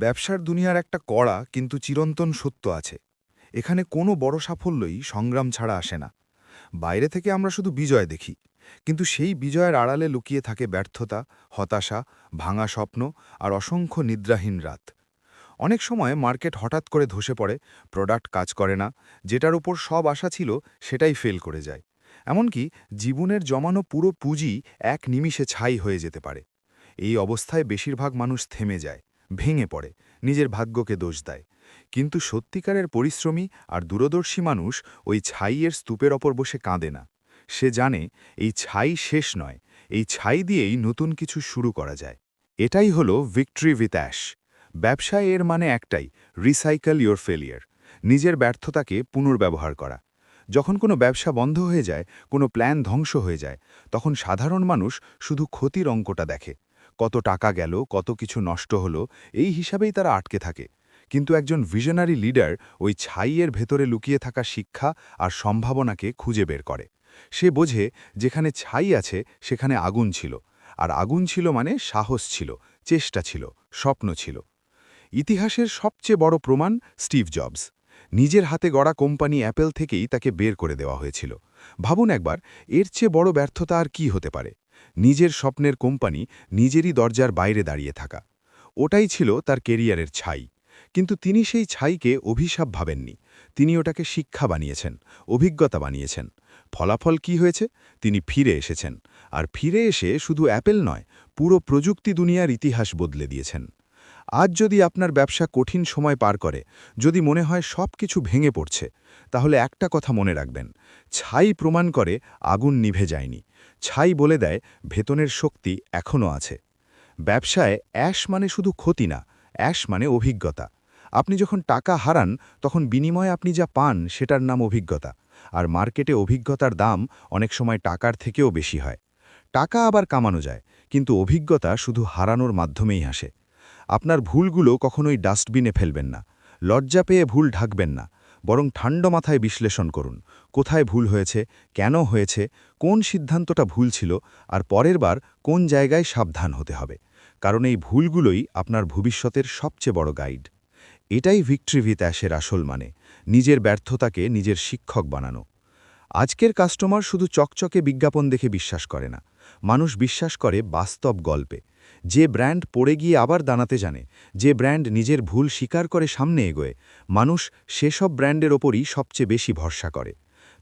ব্যবসার দুনিয়ার একটা কড়া কিন্তু চিরন্তন সত্য আছে। এখানে কোনো বড় সাফল্যই সংগ্রাম ছাড়া আসে না। বাইরে থেকে আমরা শুধু বিজয় দেখি, কিন্তু সেই বিজয়ের আড়ালে লুকিয়ে থাকে ব্যর্থতা, হতাশা, ভাঙা স্বপ্ন আর অসংখ্য নিদ্রাহীন রাত। অনেক সময় মার্কেট হঠাৎ করে ধসে পড়ে, প্রোডাক্ট কাজ করে না, যেটার উপর সব আশা ছিল সেটাই ফেল করে যায়। এমনকি জীবনের জমানো পুরো পুঁজি এক নিমিষে ছাই হয়ে যেতে পারে। এই অবস্থায় বেশিরভাগ মানুষ থেমে যায়, ভেঙে পড়ে, নিজের ভাগ্যকে দোষ দেয়। কিন্তু সত্যিকারের পরিশ্রমী আর দূরদর্শী মানুষ ওই ছাইয়ের স্তূপের ওপর বসে কাঁদে না। সে জানে এই ছাই শেষ নয়, এই ছাই দিয়েই নতুন কিছু শুরু করা যায়। এটাই হলো ভিক্টরি উইথ অ্যাশ। ব্যবসায় এর মানে একটাই: রিসাইকেল ইয়োর ফেলিয়ার। নিজের ব্যর্থতাকে পুনর্ব্যবহার করা। যখন কোনো ব্যবসা বন্ধ হয়ে যায়, কোনো প্ল্যান ধ্বংস হয়ে যায়, তখন সাধারণ মানুষ শুধু ক্ষতির অঙ্কটা দেখে। কত টাকা গেল, কত কিছু নষ্ট হলো, এই হিসাবেই তারা আটকে থাকে। কিন্তু একজন ভিশনারি লিডার ওই ছাইয়ের ভেতরে লুকিয়ে থাকা শিক্ষা আর সম্ভাবনাকে খুঁজে বের করে। সে বোঝে যেখানে ছাই আছে সেখানে আগুন ছিল, আর আগুন ছিল মানে সাহস ছিল, চেষ্টা ছিল, স্বপ্ন ছিল। ইতিহাসের সবচেয়ে বড় প্রমাণ স্টিভ জবস। নিজের হাতে গড়া কোম্পানি অ্যাপেল থেকেই তাকে বের করে দেওয়া হয়েছিল। ভাবুন একবার, এর চেয়ে বড় ব্যর্থতা আর কি হতে পারে? নিজের স্বপ্নের কোম্পানি নিজেরই দরজার বাইরে দাঁড়িয়ে থাকা। ওটাই ছিল তার কেরিয়ারের ছাই। কিন্তু তিনি সেই ছাইকে অভিশাপ ভাবেননি। তিনি ওটাকে শিক্ষা বানিয়েছেন, অভিজ্ঞতা বানিয়েছেন। ফলাফল কি হয়েছে? তিনি ফিরে এসেছেন। আর ফিরে এসে শুধু অ্যাপেল নয়, পুরো প্রযুক্তি দুনিয়ার ইতিহাস বদলে দিয়েছেন। আজ যদি আপনার ব্যবসা কঠিন সময় পার করে, যদি মনে হয় সব কিছু ভেঙে পড়ছে, তাহলে একটা কথা মনে রাখবেন: ছাই প্রমাণ করে আগুন নিভে যায়নি। ছাই বলে দেয় ভেতনের শক্তি এখনও আছে। ব্যবসায় অ্যাশ মানে শুধু ক্ষতি না, অ্যাশ মানে অভিজ্ঞতা। আপনি যখন টাকা হারান, তখন বিনিময়ে আপনি যা পান সেটার নাম অভিজ্ঞতা। আর মার্কেটে অভিজ্ঞতার দাম অনেক সময় টাকার থেকেও বেশি হয়। টাকা আবার কামানো যায়, কিন্তু অভিজ্ঞতা শুধু হারানোর মাধ্যমেই আসে। আপনার ভুলগুলো কখনোই ডাস্টবিনে ফেলবেন না। লজ্জা পেয়ে ভুল ঢাকবেন না, বরং ঠান্ডা মাথায় বিশ্লেষণ করুন। কোথায় ভুল হয়েছে, কেন হয়েছে, কোন সিদ্ধান্তটা ভুল ছিল, আর পরের বার কোন জায়গায় সাবধান হতে হবে। কারণ এই ভুলগুলোই আপনার ভবিষ্যতের সবচেয়ে বড় গাইড। এটাই ভিক্টরি উইথ অ্যাশের আসল মানে: নিজের ব্যর্থতাকে নিজের শিক্ষক বানানো। আজকের কাস্টমার শুধু চকচকে বিজ্ঞাপন দেখে বিশ্বাস করে না, মানুষ বিশ্বাস করে বাস্তব গল্পে। যে ব্র্যান্ড পড়ে গিয়ে আবার দাঁড়াতে জানে, যে ব্র্যান্ড নিজের ভুল স্বীকার করে সামনে এগোয়, মানুষ সেসব ব্র্যান্ডের ওপরই সবচেয়ে বেশি ভরসা করে।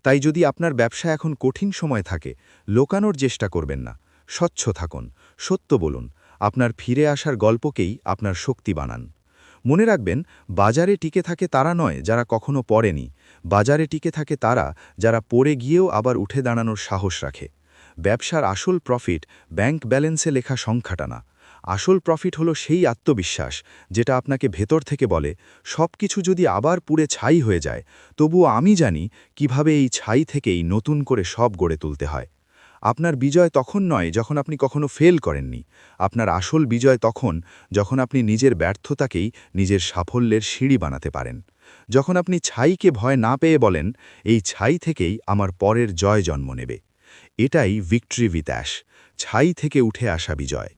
তাই যদি আপনার ব্যবসা এখন কঠিন সময় থাকে, লোকানোর চেষ্টা করবেন না। স্বচ্ছ থাকুন, সত্য বলুন, আপনার ফিরে আসার গল্পকেই আপনার শক্তি বানান। মনে রাখবেন, বাজারে টিকে থাকে তারা নয় যারা কখনো পড়েনি, বাজারে টিকে থাকে তারা যারা পড়ে গিয়েও আবার উঠে দাঁড়ানোর সাহস রাখে। ব্যবসার আসল প্রফিট ব্যাংক ব্যালেন্সে লেখা সংখ্যাটা না, আসল প্রফিট হলো সেই আত্মবিশ্বাস যেটা আপনাকে ভেতর থেকে বলে, সব কিছু যদি আবার পুড়ে ছাই হয়ে যায়, তবুও আমি জানি কিভাবে এই ছাই থেকেই নতুন করে সব গড়ে তুলতে হয়। আপনার বিজয় তখন নয় যখন আপনি কখনো ফেল করেননি। আপনার আসল বিজয় তখন যখন আপনি নিজের ব্যর্থতাকেই নিজের সাফল্যের সিঁড়ি বানাতে পারেন। যখন আপনি ছাইকে ভয় না পেয়ে বলেন, এই ছাই থেকেই আমার পরের জয় জন্ম নেবে। এটাই ভিক্টরি উইথ অ্যাশ, ছাই থেকে উঠে আসা বিজয়।